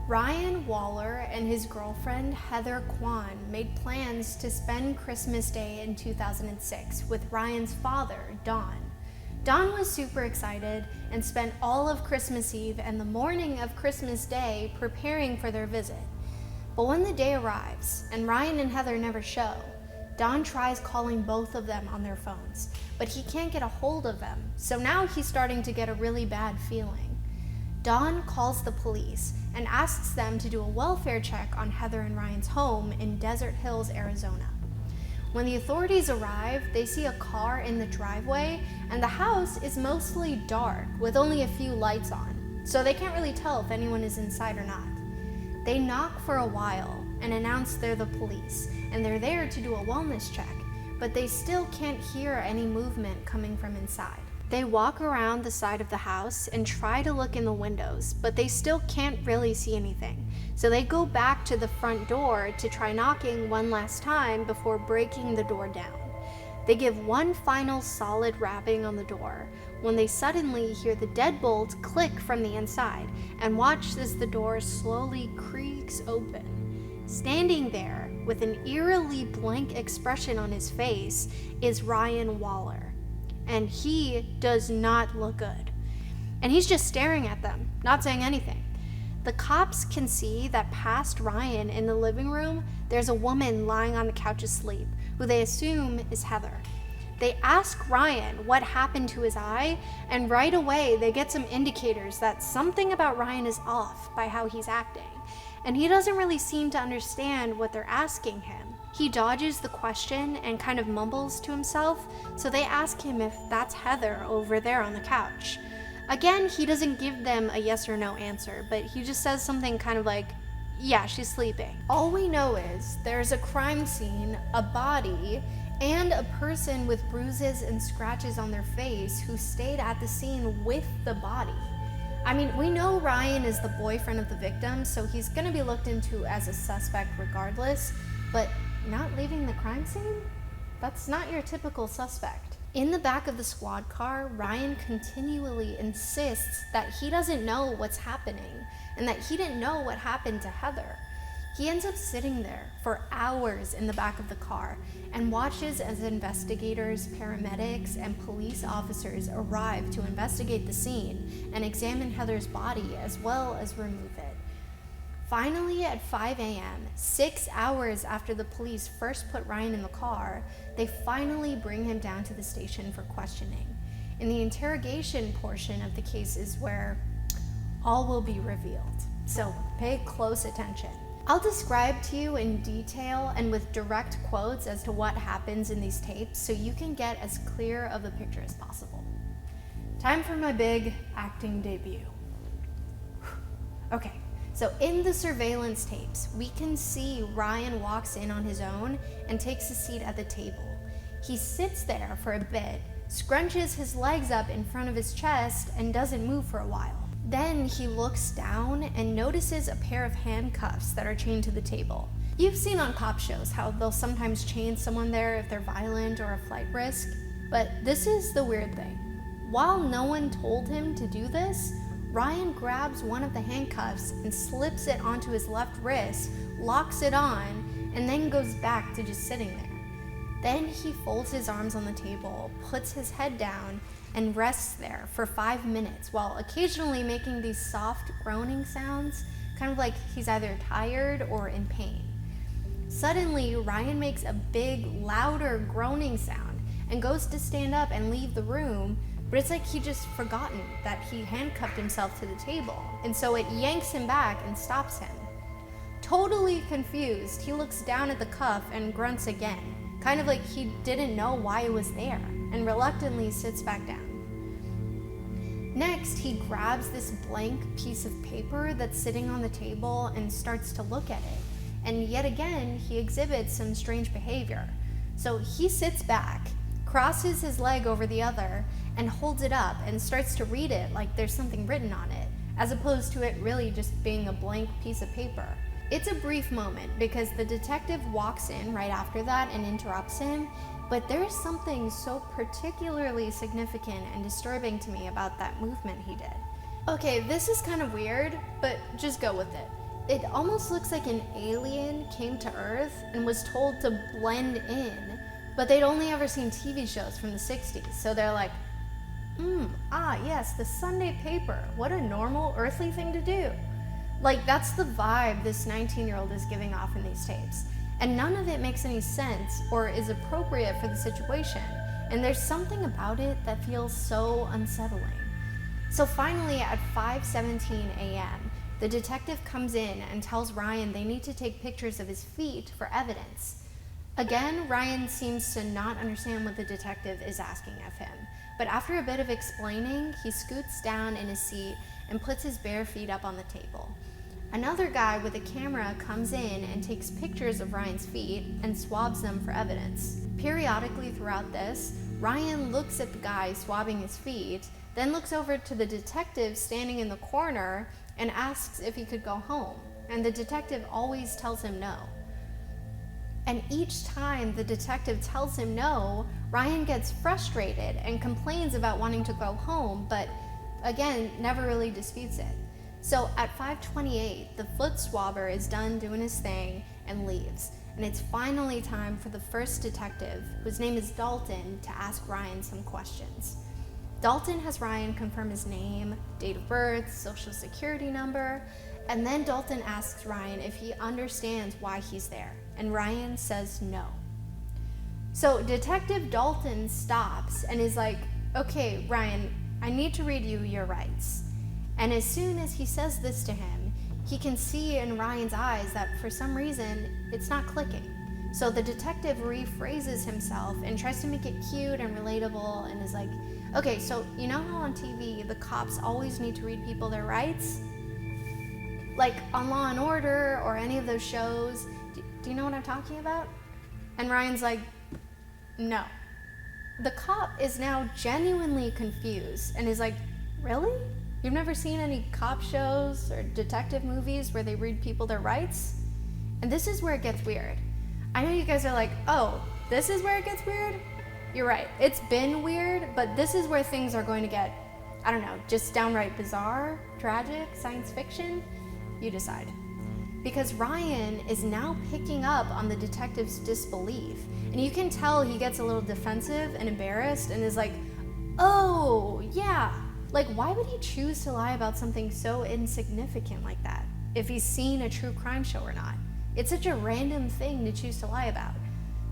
Ryan Waller and his girlfriend Heather Kwan made plans to spend Christmas Day in 2006 with Ryan's father, Don. Don was super excited and spent all of Christmas Eve and the morning of Christmas Day preparing for their visit. But when the day arrives and Ryan and Heather never show, Don tries calling both of them on their phones, but he can't get a hold of them, so now he's starting to get a really bad feeling. Don calls the police and asks them to do a welfare check on Heather and Ryan's home in Desert Hills, Arizona. When the authorities arrive, they see a car in the driveway, and the house is mostly dark with only a few lights on, so they can't really tell if anyone is inside or not. They knock for a while and announce they're the police, and they're there to do a wellness check, but they still can't hear any movement coming from inside. They walk around the side of the house and try to look in the windows, but they still can't really see anything. So they go back to the front door to try knocking one last time before breaking the door down. They give one final solid rapping on the door when they suddenly hear the deadbolt click from the inside and watch as the door slowly creaks open. Standing there with an eerily blank expression on his face is Ryan Waller. And he does not look good. And he's just staring at them, not saying anything. The cops can see that past Ryan in the living room, there's a woman lying on the couch asleep, who they assume is Heather. They ask Ryan what happened to his eye, and right away they get some indicators that something about Ryan is off by how he's acting. And he doesn't really seem to understand what they're asking him. He dodges the question and kind of mumbles to himself, so they ask him if that's Heather over there on the couch. Again, he doesn't give them a yes or no answer, but he just says something kind of like, yeah, she's sleeping. All we know is there's a crime scene, a body, and a person with bruises and scratches on their face who stayed at the scene with the body. I mean, we know Ryan is the boyfriend of the victim, so he's gonna be looked into as a suspect regardless, but not leaving the crime scene? That's not your typical suspect. In the back of the squad car, Ryan continually insists that he doesn't know what's happening and that he didn't know what happened to Heather. He ends up sitting there for hours in the back of the car and watches as investigators, paramedics, and police officers arrive to investigate the scene and examine Heather's body as well as remove it. Finally, at 5 a.m., 6 hours after the police first put Ryan in the car, they finally bring him down to the station for questioning. In the interrogation portion of the case is where all will be revealed, so pay close attention. I'll describe to you in detail and with direct quotes as to what happens in these tapes so you can get as clear of a picture as possible. Time for my big acting debut. Okay. So in the surveillance tapes, we can see Ryan walks in on his own and takes a seat at the table. He sits there for a bit, scrunches his legs up in front of his chest, and doesn't move for a while. Then he looks down and notices a pair of handcuffs that are chained to the table. You've seen on cop shows how they'll sometimes chain someone there if they're violent or a flight risk, but this is the weird thing. While no one told him to do this, Ryan grabs one of the handcuffs and slips it onto his left wrist, locks it on, and then goes back to just sitting there. Then he folds his arms on the table, puts his head down, and rests there for 5 minutes while occasionally making these soft groaning sounds, kind of like he's either tired or in pain. Suddenly, Ryan makes a big, louder groaning sound and goes to stand up and leave the room, but it's like he just forgotten that he handcuffed himself to the table, and so it yanks him back and stops him. Totally confused, he looks down at the cuff and grunts again, kind of like he didn't know why it was there, and reluctantly sits back down. Next, he grabs this blank piece of paper that's sitting on the table and starts to look at it, and yet again, he exhibits some strange behavior. So he sits back, crosses his leg over the other, and holds it up and starts to read it like there's something written on it, as opposed to it really just being a blank piece of paper. It's a brief moment because the detective walks in right after that and interrupts him, but there is something so particularly significant and disturbing to me about that movement he did. Okay, this is kind of weird, but just go with it. it almost looks like an alien came to Earth and was told to blend in, but they'd only ever seen TV shows from the 60s, so they're like, yes, the Sunday paper. What a normal earthly thing to do. Like, that's the vibe this 19-year-old is giving off in these tapes. And none of it makes any sense or is appropriate for the situation. And there's something about it that feels so unsettling. So finally, at 5:17 a.m., the detective comes in and tells Ryan they need to take pictures of his feet for evidence. Again, Ryan seems to not understand what the detective is asking of him. But after a bit of explaining, he scoots down in his seat and puts his bare feet up on the table. Another guy with a camera comes in and takes pictures of Ryan's feet and swabs them for evidence. Periodically throughout this, Ryan looks at the guy swabbing his feet, then looks over to the detective standing in the corner and asks if he could go home. And the detective always tells him no. And each time the detective tells him no, Ryan gets frustrated and complains about wanting to go home, but again, never really disputes it. So at 5:28, the foot swabber is done doing his thing and leaves. And it's finally time for the first detective, whose name is Dalton, to ask Ryan some questions. Dalton has Ryan confirm his name, date of birth, social security number, and then Dalton asks Ryan if he understands why he's there, and Ryan says no. So Detective Dalton stops and is like, okay, Ryan, I need to read you your rights. And as soon as he says this to him, he can see in Ryan's eyes that for some reason, it's not clicking. So the detective rephrases himself and tries to make it cute and relatable and is like, okay, so you know how on TV the cops always need to read people their rights? Like on Law and Order or any of those shows, do you know what I'm talking about? And Ryan's like, no. The cop is now genuinely confused and is like, really? You've never seen any cop shows or detective movies where they read people their rights? And this is where it gets weird. I know you guys are like, oh, this is where it gets weird? You're right, it's been weird, but this is where things are going to get, I don't know, just downright bizarre, tragic, science fiction? You decide. Because Ryan is now picking up on the detective's disbelief, and you can tell he gets a little defensive and embarrassed and is like, oh, yeah. Like, why would he choose to lie about something so insignificant like that, if he's seen a true crime show or not? It's such a random thing to choose to lie about.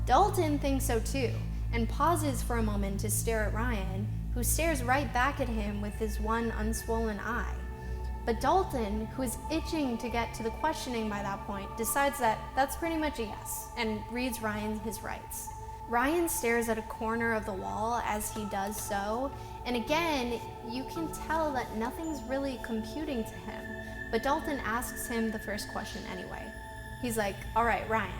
Dalton thinks so too, and pauses for a moment to stare at Ryan, who stares right back at him with his one unswollen eye. But Dalton, who is itching to get to the questioning by that point, decides that that's pretty much a yes, and reads Ryan his rights. Ryan stares at a corner of the wall as he does so, and again, you can tell that nothing's really computing to him, but Dalton asks him the first question anyway. He's like, all right, Ryan,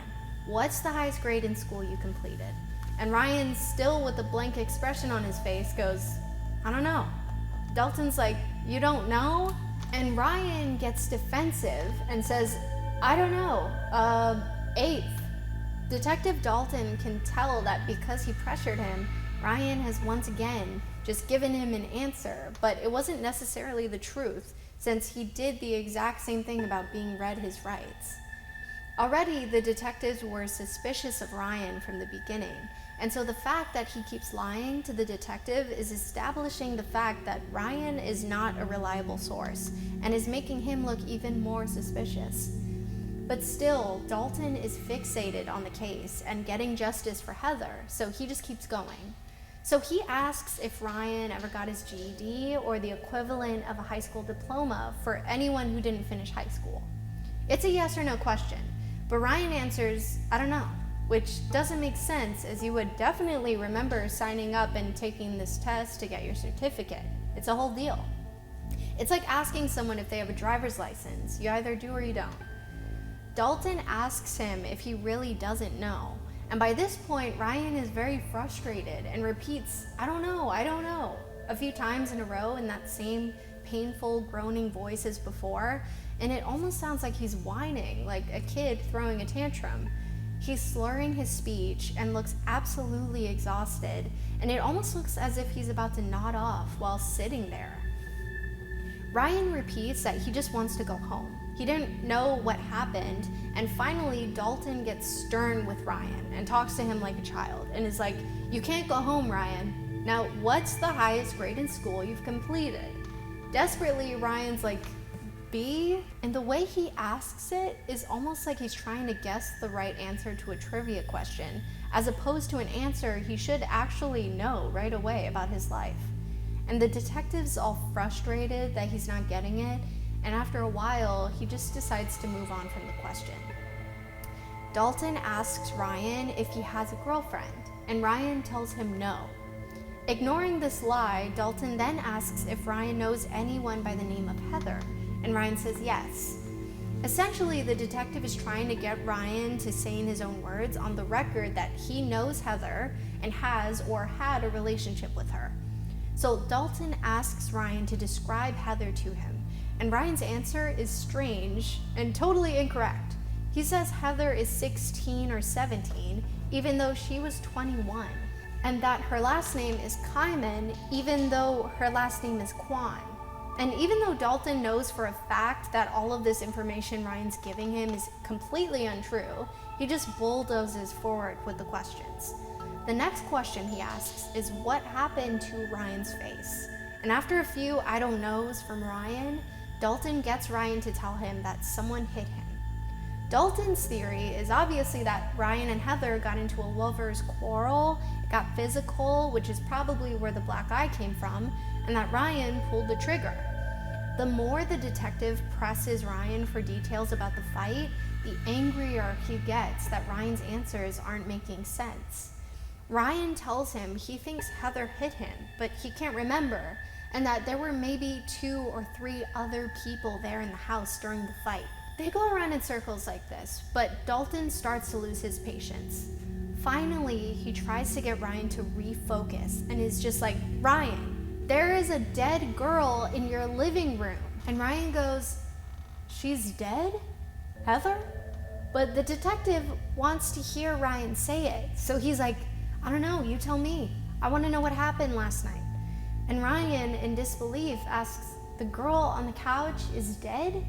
what's the highest grade in school you completed? And Ryan, still with a blank expression on his face, goes, I don't know. Dalton's like, you don't know? And Ryan gets defensive and says, I don't know, 8th. Detective Dalton can tell that because he pressured him, Ryan has once again just given him an answer, but it wasn't necessarily the truth, since he did the exact same thing about being read his rights. Already, the detectives were suspicious of Ryan from the beginning, and so the fact that he keeps lying to the detective is establishing the fact that Ryan is not a reliable source, and is making him look even more suspicious. But still, Dalton is fixated on the case and getting justice for Heather, so he just keeps going. So he asks if Ryan ever got his GED or the equivalent of a high school diploma for anyone who didn't finish high school. It's a yes or no question, but Ryan answers, I don't know, which doesn't make sense, as you would definitely remember signing up and taking this test to get your certificate. It's a whole deal. It's like asking someone if they have a driver's license. You either do or you don't. Dalton asks him if he really doesn't know, and by this point, Ryan is very frustrated and repeats, I don't know, a few times in a row in that same painful, groaning voice as before, and it almost sounds like he's whining, like a kid throwing a tantrum. He's slurring his speech and looks absolutely exhausted, and it almost looks as if he's about to nod off while sitting there. Ryan repeats that he just wants to go home, He didn't know what happened, and finally Dalton gets stern with Ryan and talks to him like a child and is like, "You can't go home, Ryan. Now, what's the highest grade in school you've completed?" Desperately, Ryan's like, "B?" And the way he asks it is almost like he's trying to guess the right answer to a trivia question, as opposed to an answer he should actually know right away about his life. And the detective's all frustrated that he's not getting it, and after a while, he just decides to move on from the question. Dalton asks Ryan if he has a girlfriend, and Ryan tells him no. Ignoring this lie, Dalton then asks if Ryan knows anyone by the name of Heather, and Ryan says yes. Essentially, the detective is trying to get Ryan to say in his own words on the record that he knows Heather and has or had a relationship with her. So Dalton asks Ryan to describe Heather to him, and Ryan's answer is strange and totally incorrect. He says Heather is 16 or 17, even though she was 21, and that her last name is Kyman, even though her last name is Kwan. And even though Dalton knows for a fact that all of this information Ryan's giving him is completely untrue, he just bulldozes forward with the questions. The next question he asks is what happened to Ryan's face. And after a few I don't knows from Ryan, Dalton gets Ryan to tell him that someone hit him. Dalton's theory is obviously that Ryan and Heather got into a lover's quarrel, it got physical, which is probably where the black eye came from, and that Ryan pulled the trigger. The more the detective presses Ryan for details about the fight, the angrier he gets that Ryan's answers aren't making sense. Ryan tells him he thinks Heather hit him, but he can't remember, and that there were maybe 2 or 3 other people there in the house during the fight. They go around in circles like this, but Dalton starts to lose his patience. Finally, he tries to get Ryan to refocus and is just like, "Ryan, there is a dead girl in your living room." And Ryan goes, "She's dead? Heather?" But the detective wants to hear Ryan say it, so he's like, "I don't know, you tell me. I want to know what happened last night." And Ryan, in disbelief, asks, "The girl on the couch is dead?"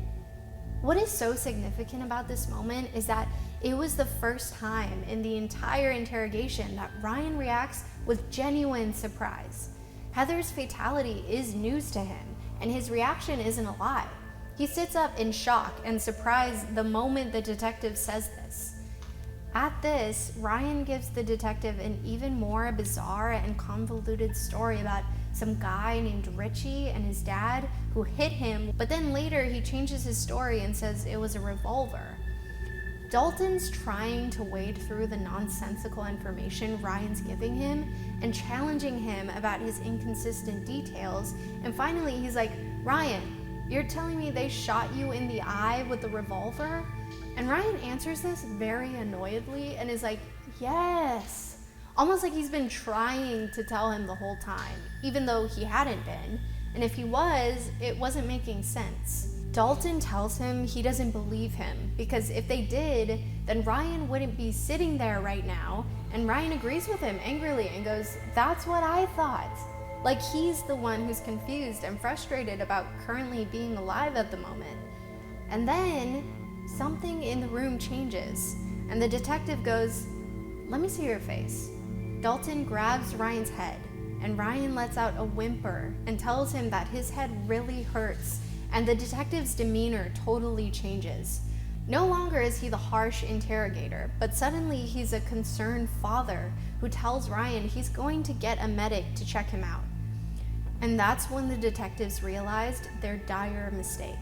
What is so significant about this moment is that it was the first time in the entire interrogation that Ryan reacts with genuine surprise. Heather's fatality is news to him, and his reaction isn't a lie. He sits up in shock and surprise the moment the detective says this. At this, Ryan gives the detective an even more bizarre and convoluted story about some guy named Richie and his dad who hit him, but then later he changes his story and says it was a revolver. Dalton's trying to wade through the nonsensical information Ryan's giving him and challenging him about his inconsistent details, and finally he's like, "Ryan, you're telling me they shot you in the eye with the revolver?" And Ryan answers this very annoyedly and is like, "Yes." Almost like he's been trying to tell him the whole time, even though he hadn't been. And if he was, it wasn't making sense. Dalton tells him he doesn't believe him, because if they did, then Ryan wouldn't be sitting there right now. And Ryan agrees with him angrily and goes, "That's what I thought." Like he's the one who's confused and frustrated about currently being alive at the moment. And then something in the room changes, and the detective goes, "Let me see your face." Dalton grabs Ryan's head, and Ryan lets out a whimper and tells him that his head really hurts, and the detective's demeanor totally changes. No longer is he the harsh interrogator, but suddenly he's a concerned father who tells Ryan he's going to get a medic to check him out. And that's when the detectives realized their dire mistake.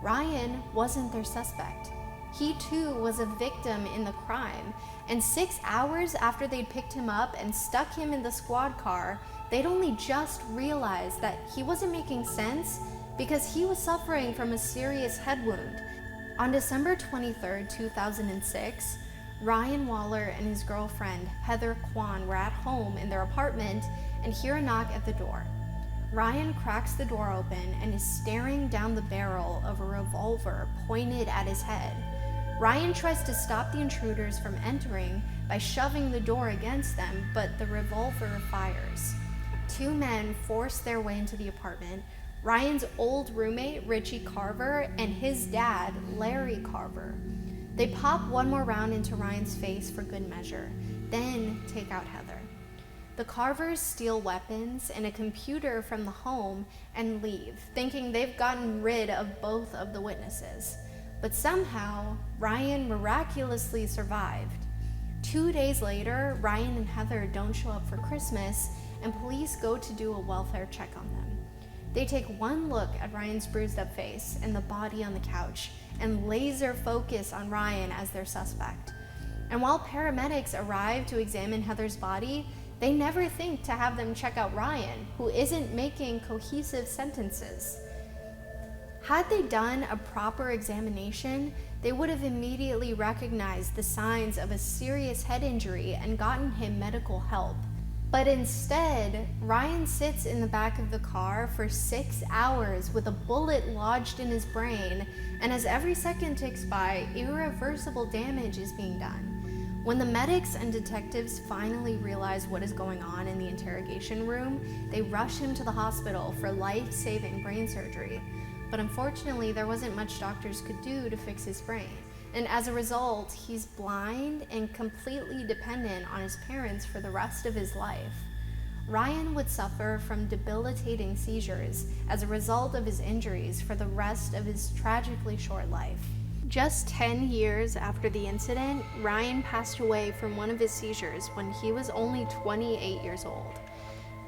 Ryan wasn't their suspect. He too was a victim in the crime, and 6 hours after they'd picked him up and stuck him in the squad car, they'd only just realized that he wasn't making sense because he was suffering from a serious head wound. On December 23rd, 2006, Ryan Waller and his girlfriend, Heather Kwan, were at home in their apartment and hear a knock at the door. Ryan cracks the door open and is staring down the barrel of a revolver pointed at his head. Ryan tries to stop the intruders from entering by shoving the door against them, but the revolver fires. 2 men force their way into the apartment. Ryan's old roommate, Richie Carver, and his dad, Larry Carver. They pop one more round into Ryan's face for good measure, then take out Heather. The Carvers steal weapons and a computer from the home and leave, thinking they've gotten rid of both of the witnesses. But somehow, Ryan miraculously survived. 2 days later, Ryan and Heather don't show up for Christmas, and police go to do a welfare check on them. They take one look at Ryan's bruised up face and the body on the couch, and laser focus on Ryan as their suspect. And while paramedics arrive to examine Heather's body, they never think to have them check out Ryan, who isn't making cohesive sentences. Had they done a proper examination, they would have immediately recognized the signs of a serious head injury and gotten him medical help. But instead, Ryan sits in the back of the car for 6 hours with a bullet lodged in his brain, and as every second ticks by, irreversible damage is being done. When the medics and detectives finally realize what is going on in the interrogation room, they rush him to the hospital for life-saving brain surgery. But unfortunately, there wasn't much doctors could do to fix his brain. And as a result, he's blind and completely dependent on his parents for the rest of his life. Ryan would suffer from debilitating seizures as a result of his injuries for the rest of his tragically short life. Just 10 years after the incident, Ryan passed away from one of his seizures when he was only 28 years old.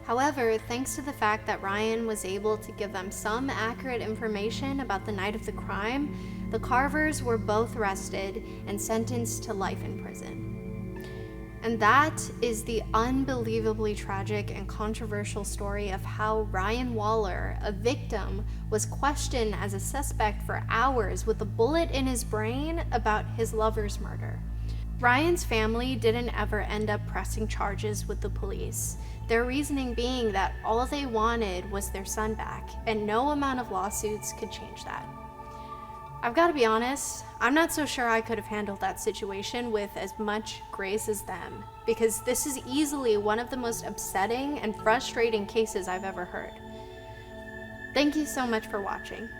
However, thanks to the fact that Ryan was able to give them some accurate information about the night of the crime, the Carvers were both arrested and sentenced to life in prison. And that is the unbelievably tragic and controversial story of how Ryan Waller, a victim, was questioned as a suspect for hours with a bullet in his brain about his lover's murder. Ryan's family didn't ever end up pressing charges with the police, their reasoning being that all they wanted was their son back, and no amount of lawsuits could change that. I've got to be honest, I'm not so sure I could have handled that situation with as much grace as them, because this is easily one of the most upsetting and frustrating cases I've ever heard. Thank you so much for watching.